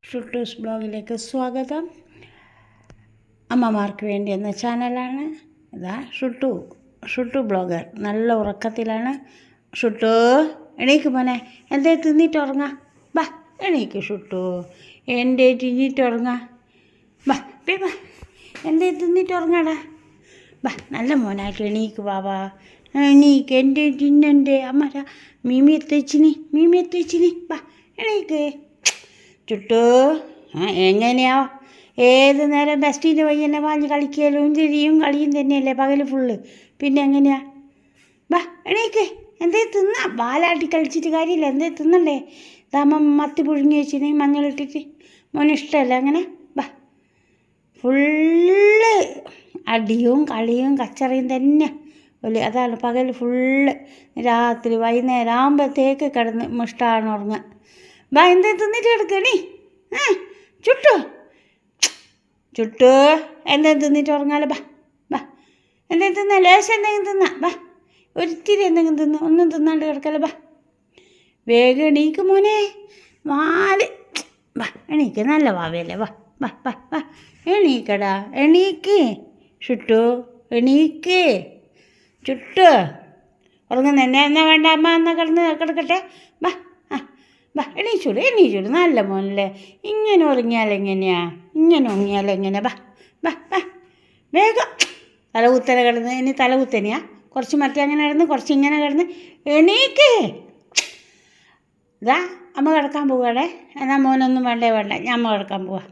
ഷുട്ടൂസ് ബ്ലോഗിലേക്ക് സ്വാഗതം. അമ്മമാർക്ക് വേണ്ടി എന്ന ചാനലാണ്. ഇതാ ഷുട്ടു ബ്ലോഗർ നല്ല ഉറക്കത്തിലാണ്. ഷുട്ടു എണീക്ക് മോനെ, എന്തേ തിന്നിട്ട് ഉറങ്ങാം. ബാ എണീക്ക് ഷുട്ടു, എൻ്റെ തിന്നിട്ട് ഉറങ്ങാം. ബാ ബാ എന്തേ തിന്നിട്ട് ഉറങ്ങാടാ. ബാ നല്ല മോനായിട്ട് എണീക്ക് ബാബാ, എണീക്ക് എൻ്റെ തിന്നൻ്റെ അമ്മ മീമി എത്തിച്ചിനി. ബാ എണീക്ക് ചുട്ടു. എങ്ങനെയാ ഏത് നേരം ബെസ്റ്റീൻ്റെ വയ്യന്നെ വാങ്ങി കളിക്കലും തിരിയും കളിയും തന്നെയല്ലേ പകൽ ഫുള്ള്. പിന്നെ എങ്ങനെയാ? ബാ എണീക്ക്, എന്തേ തിന്നാ. ബാലാട്ടി കളിച്ചിട്ട് കാര്യമില്ല, എന്തേ തിന്നണ്ടേ. താമ മത്തി പുഴുങ്ങി വെച്ചിന് മഞ്ഞളിട്ടിട്ട്, മോന് ഇഷ്ടമല്ല അങ്ങനെ. ബാ ഫുള്ള് അടിയും കളിയും കച്ചറയും തന്നെ ഒലി. അതാണ് പകൽ ഫുള്ള്. രാത്രി വൈകുന്നേരം ആകുമ്പോഴത്തേക്ക് കിടന്ന് മുഷ്ടാണ് ഉറങ്ങുക. ബാ എന്തേ തിന്നിട്ട് കിടക്കണി. ചുട്ടു എന്തേ തിന്നിട്ട് ഉറങ്ങാലോ. ബാ ബാ എന്തേ തിന്നാ, ലേശം എന്തെങ്കിലും തിന്നാ. ബാ ഒരിത്തിരി എന്തെങ്കിലും തിന്ന്, ഒന്നും തിന്നാണ്ട് കിടക്കല്ലോ. ബാ വേഗം എണീക്ക് മോനെ, ബാ എണീക്ക്, നല്ല ഭാവിയല്ലേ. വാ ബാ ബാ ബാ എണീക്കടാ, എണീക്ക് ചുട്ടു, എണീക്ക് ചുട്ടു. ഉറങ്ങുന്ന എന്നാ വേണ്ട അമ്മ എന്നാ കിടക്കട്ടെ. ബാ ബാ എണീച്ചോളൂ നല്ല മോനല്ലേ. ഇങ്ങനെ ഉറങ്ങിയാലെങ്ങനെയാ, ബാ ബാ ബാ വേഗം. തലകുത്തനെ കിടന്ന്, ഇനി തലകുത്തനെയാ. കുറച്ച് മറ്റേ അങ്ങനെ കിടന്ന്, കുറച്ച് ഇങ്ങനെ കിടന്ന്. എണീക്ക്. ഇതാ അമ്മ കിടക്കാൻ പോവുകയാണേ. എന്നാൽ മോനൊന്നും വേണ്ട, ഞാൻ അമ്മ കിടക്കാൻ പോവാ.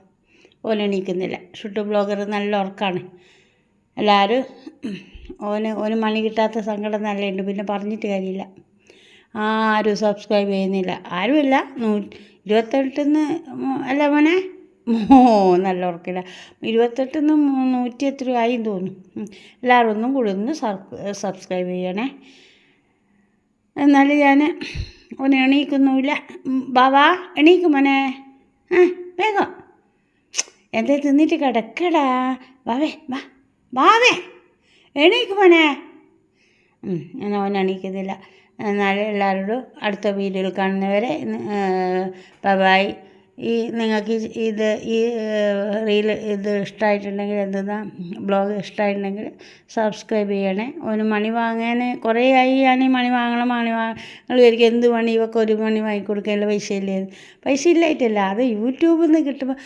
ഓനെണീക്കുന്നില്ല. ഷുട്ടു ബ്ലോഗർ നല്ല ഉറക്കമാണ്. എല്ലാവരും ഓന് മണി കിട്ടാത്ത സങ്കടം നല്ലതുണ്ട്. പിന്നെ പറഞ്ഞിട്ട് കാര്യമില്ല. ആരും സബ്സ്ക്രൈബ് ചെയ്യുന്നില്ല. ആരുമില്ല. 28 അല്ല മോനെ, നല്ല ഉറക്കില്ല. 28 100 എത്രയോ ആയി തോന്നുന്നു. എല്ലാവരും ഒന്നും കൂടി ഒന്ന് സബ്സ്ക്രൈബ് ചെയ്യണേ. എന്നാലും ഞാൻ ഓന് എണീക്കുന്നുമില്ല. ബാവാ എണീക്കും മോനെ, വേഗം എന്തേ തിന്നിട്ട് കിടക്കടാ. ബാവേ എണീക്കും മോനെ. ഞാൻ ഓൻ എണീക്കുന്നില്ല. എന്നാൽ എല്ലാവരോടും അടുത്ത വീഡിയോയിൽ കാണുന്നവരെ ബൈ. നിങ്ങൾക്ക് ഈ റീൽ ഇഷ്ടമായിട്ടുണ്ടെങ്കിൽ ബ്ലോഗ് ഇഷ്ടമായിട്ടുണ്ടെങ്കിൽ സബ്സ്ക്രൈബ് ചെയ്യണേ. ഒരു മണി വാങ്ങാൻ കുറേ ആയി. ഞാൻ മണി വാങ്ങണം നിങ്ങൾ ഒരിക്കലും എന്ത് മണി ഇവർക്ക് ഒരു മണി വാങ്ങിക്കൊടുക്കാനുള്ള പൈസ ഇല്ലായിട്ടല്ല, അത് യൂട്യൂബിൽ നിന്ന് കിട്ടുമ്പോൾ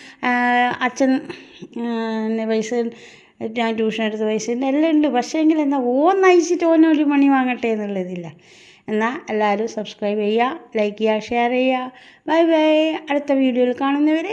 അച്ഛൻ പൈസ, ഞാൻ ട്യൂഷൻ എടുത്ത പൈസ എല്ലാം ഉണ്ട്. പക്ഷേ എങ്കിൽ എന്നാൽ നയിച്ചിട്ട് ഓനൊരു മണി വാങ്ങട്ടെ എന്നുള്ളതില്ല. എന്നാൽ എല്ലാവരും സബ്സ്ക്രൈബ് ചെയ്യുക, ലൈക്ക് ചെയ്യുക, ഷെയർ ചെയ്യുക. ബൈ അടുത്ത വീഡിയോയിൽ കാണുന്നവരെ.